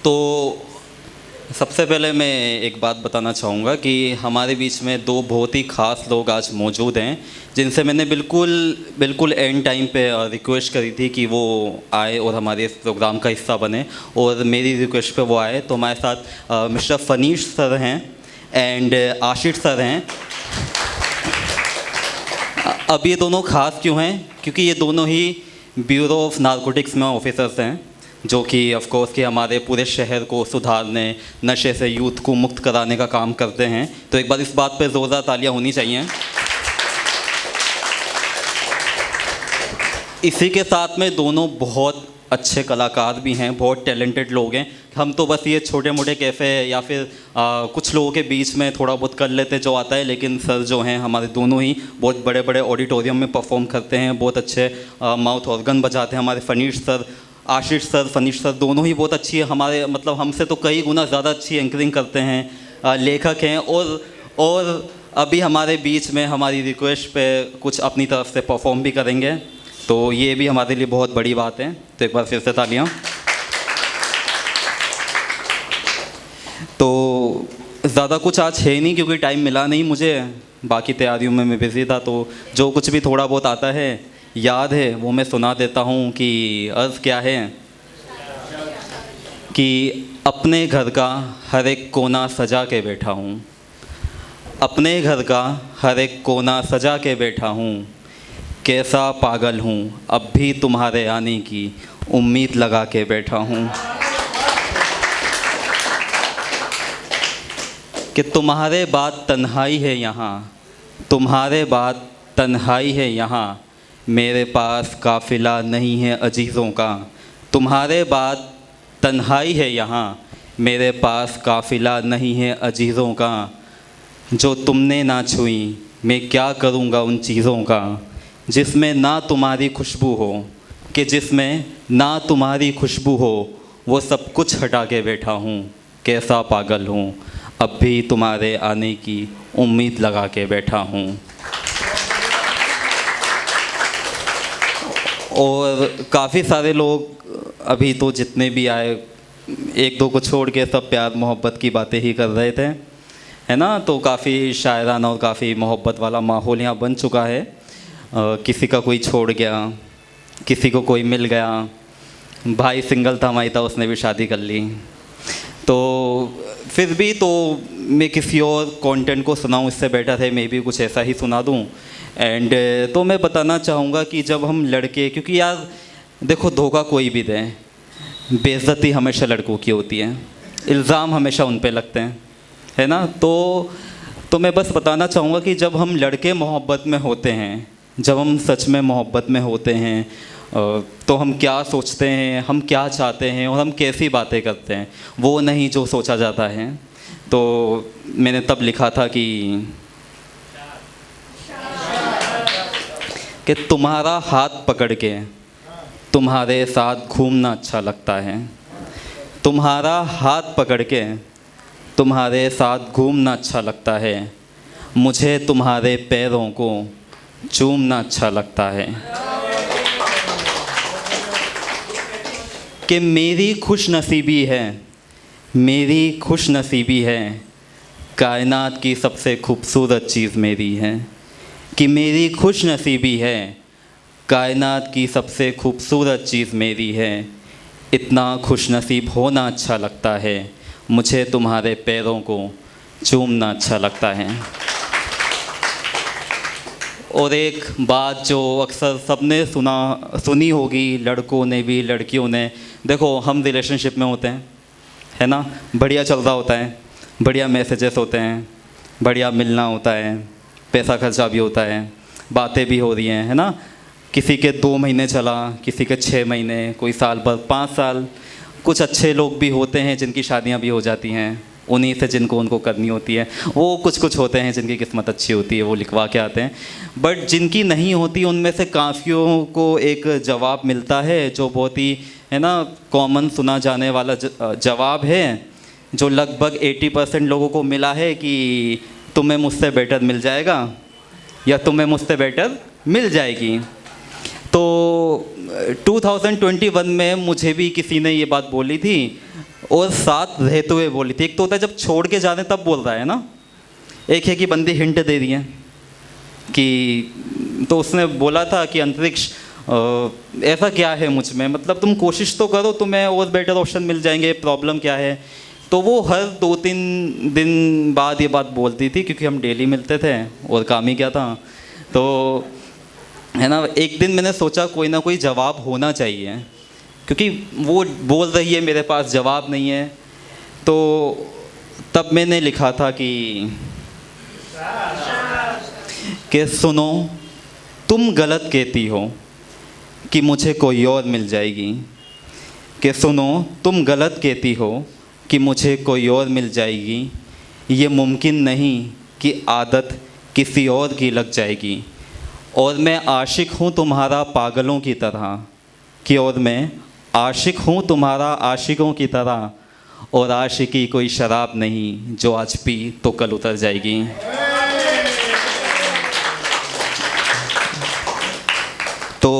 तो सबसे पहले मैं एक बात बताना चाहूँगा कि हमारे बीच में दो बहुत ही ख़ास लोग आज मौजूद हैं जिनसे मैंने बिल्कुल एंड टाइम पे रिक्वेस्ट करी थी कि वो आए और हमारे इस प्रोग्राम का हिस्सा बने, और मेरी रिक्वेस्ट पे वो आए। तो हमारे साथ मिस्टर फनीश सर हैं एंड आशीष सर हैं। अब ये दोनों ख़ास क्यों हैं? क्योंकि ये दोनों ही ब्यूरो ऑफ नारकोटिक्स में ऑफिसर्स हैं, जो कि ऑफ कोर्स कि हमारे पूरे शहर को सुधारने, नशे से यूथ को मुक्त कराने का काम करते हैं। तो एक बार इस बात पे ज़ोरदार तालियां होनी चाहिए। इसी के साथ में दोनों बहुत अच्छे कलाकार भी हैं, बहुत टैलेंटेड लोग हैं। हम तो बस ये छोटे मोटे कैफ़े या फिर कुछ लोगों के बीच में थोड़ा बहुत कर लेते जो आता है, लेकिन सर जो हैं हमारे दोनों ही बहुत बड़े बड़े ऑडिटोरियम में परफॉर्म करते हैं, बहुत अच्छे माउथ ऑर्गन बजाते हैं। हमारे आशीष सर फनीश सर दोनों ही बहुत अच्छी है, हमारे मतलब हमसे तो कई गुना ज़्यादा अच्छी एंकरिंग करते हैं, लेखक हैं, और अभी हमारे बीच में हमारी रिक्वेस्ट पे कुछ अपनी तरफ से परफॉर्म भी करेंगे। तो ये भी हमारे लिए बहुत बड़ी बात है। तो एक बार फिर से तालियां। तो ज़्यादा कुछ आज है नहीं क्योंकि टाइम मिला नहीं मुझे, बाकी तैयारियों में मैं बिज़ी था। तो जो कुछ भी थोड़ा बहुत आता है, याद है, वो मैं सुना देता हूँ कि अर्ज़ क्या है कि अपने घर का हर एक कोना सजा के बैठा हूँ, अपने घर का हर एक कोना सजा के बैठा हूँ, कैसा पागल हूँ अब भी तुम्हारे आने की उम्मीद लगा के बैठा हूँ, कि तुम्हारे बाद तन्हाई है यहाँ, तुम्हारे बाद तन्हाई है यहाँ, मेरे पास काफ़िला नहीं है अजीज़ों का, तुम्हारे बाद तन्हाई है यहाँ, मेरे पास काफ़िला नहीं है अजीज़ों का, जो तुमने ना छुई मैं क्या करूँगा उन चीज़ों का, जिसमें ना तुम्हारी खुशबू हो, कि जिसमें ना तुम्हारी खुशबू हो, वो सब कुछ हटा के बैठा हूँ, कैसा पागल हूँ अब भी तुम्हारे आने की उम्मीद लगा के बैठा हूँ। और काफ़ी सारे लोग अभी तो जितने भी आए, एक दो को छोड़ के सब प्यार मोहब्बत की बातें ही कर रहे थे, है ना। तो काफ़ी शायराना और काफ़ी मोहब्बत वाला माहौल यहाँ बन चुका है। किसी का कोई छोड़ गया, किसी को कोई मिल गया, भाई सिंगल था माई था, उसने भी शादी कर ली। तो फिर भी तो मैं किसी और कंटेंट को सुनाऊं, इससे बेटर है मैं भी कुछ ऐसा ही सुना दूं। एंड तो मैं बताना चाहूँगा कि जब हम लड़के, क्योंकि यार देखो धोखा कोई भी दे, बेइज्जती हमेशा लड़कों की होती है, इल्ज़ाम हमेशा उन पे लगते हैं, है ना। तो मैं बस बताना चाहूँगा कि जब हम लड़के मोहब्बत में होते हैं, जब हम सच में मोहब्बत में होते हैं, तो हम क्या सोचते हैं, हम क्या चाहते हैं और हम कैसी बातें करते हैं, वो नहीं जो सोचा जाता है। तो मैंने तब लिखा था कि तुम्हारा हाथ पकड़ के तुम्हारे साथ घूमना अच्छा लगता है, तुम्हारा हाथ पकड़ के तुम्हारे साथ घूमना अच्छा लगता है, मुझे तुम्हारे पैरों को चूमना अच्छा लगता है, कि मेरी खुशनसीबी है, मेरी खुशनसीबी है, कायनात की सबसे खूबसूरत चीज़ मेरी है, कि मेरी खुशनसीबी है, कायनात की सबसे खूबसूरत चीज़ मेरी है, इतना खुशनसीब होना अच्छा लगता है, मुझे तुम्हारे पैरों को चूमना अच्छा लगता है। और एक बात जो अक्सर सबने सुनी होगी, लड़कों ने भी लड़कियों ने, देखो हम रिलेशनशिप में होते हैं, है ना, बढ़िया चल रहा होता है, बढ़िया मैसेजेस होते हैं, बढ़िया मिलना होता है, पैसा खर्चा भी होता है, बातें भी हो रही हैं, है ना। किसी के 2 महीने चला, किसी के 6 महीने, कोई साल भर, 5 साल। कुछ अच्छे लोग भी होते हैं जिनकी शादियां भी हो जाती हैं, उन्हीं से जिनको उनको करनी होती है। वो कुछ होते हैं जिनकी किस्मत अच्छी होती है, वो लिखवा के आते हैं। बट जिनकी नहीं होती उनमें से काफ़ियों को एक जवाब मिलता है जो बहुत ही, है ना, कॉमन सुना जाने वाला जवाब है, जो लगभग 80% लोगों को मिला है कि तुम्हें मुझसे बेटर मिल जाएगा या तुम्हें मुझसे बेटर मिल जाएगी। तो 2021 में मुझे भी किसी ने ये बात बोली थी और साथ रहते हुए बोली थी। एक तो होता है जब छोड़ के जाने तब बोल रहा है ना, एक है कि बंदी हिंट दे रही है कि, तो उसने बोला था कि अंतरिक्ष ऐसा क्या है मुझ में, मतलब तुम कोशिश तो करो, तुम्हें और बेटर ऑप्शन मिल जाएंगे, प्रॉब्लम क्या है। तो वो हर 2-3 दिन बाद ये बात बोलती थी, क्योंकि हम डेली मिलते थे और काम ही क्या था। तो है ना, एक दिन मैंने सोचा कोई ना कोई जवाब होना चाहिए, क्योंकि वो बोल रही है मेरे पास जवाब नहीं है। तो तब मैंने लिखा था कि सुनो, तुम गलत कहती हो कि मुझे कोई और मिल जाएगी, कि सुनो तुम गलत कहती हो कि मुझे कोई और मिल जाएगी, ये मुमकिन नहीं कि आदत किसी और की लग जाएगी। और मैं आशिक हूँ तुम्हारा पागलों की तरह, कि और मैं आशिक हूँ तुम्हारा आशिकों की तरह, और आशिकी कोई शराब नहीं जो आज पी तो कल उतर जाएगी। तो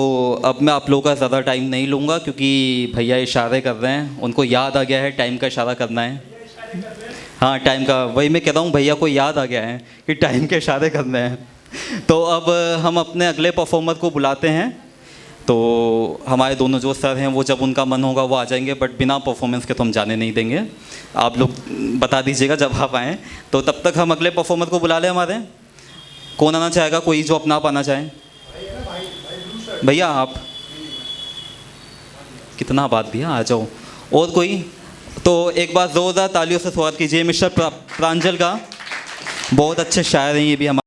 अब मैं आप लोगों का ज़्यादा टाइम नहीं लूँगा, क्योंकि भैया इशारे कर रहे हैं, उनको याद आ गया है टाइम का इशारा करना है। हाँ, टाइम का, वही मैं कह रहा हूँ, भैया को याद आ गया है कि टाइम के इशारे करने हैं। तो अब हम अपने अगले परफॉर्मर को बुलाते हैं। तो हमारे दोनों जो सर हैं वो जब उनका मन होगा वो आ जाएंगे, बट बिना परफॉर्मेंस के तो हम जाने नहीं देंगे। आप लोग बता दीजिएगा जब आप आएँ। तो तब तक हम अगले परफॉर्मर को बुला लें हमारे। कौन आना चाहेगा, कोई जो अपना आप आना चाहे? भैया आप कितना बात भैया, आ जाओ। और कोई? तो एक बार ज़ोरदार तालियों से स्वागत कीजिए मिस्टर प्रांजल का। बहुत अच्छे शायर हैं ये भी हमारे।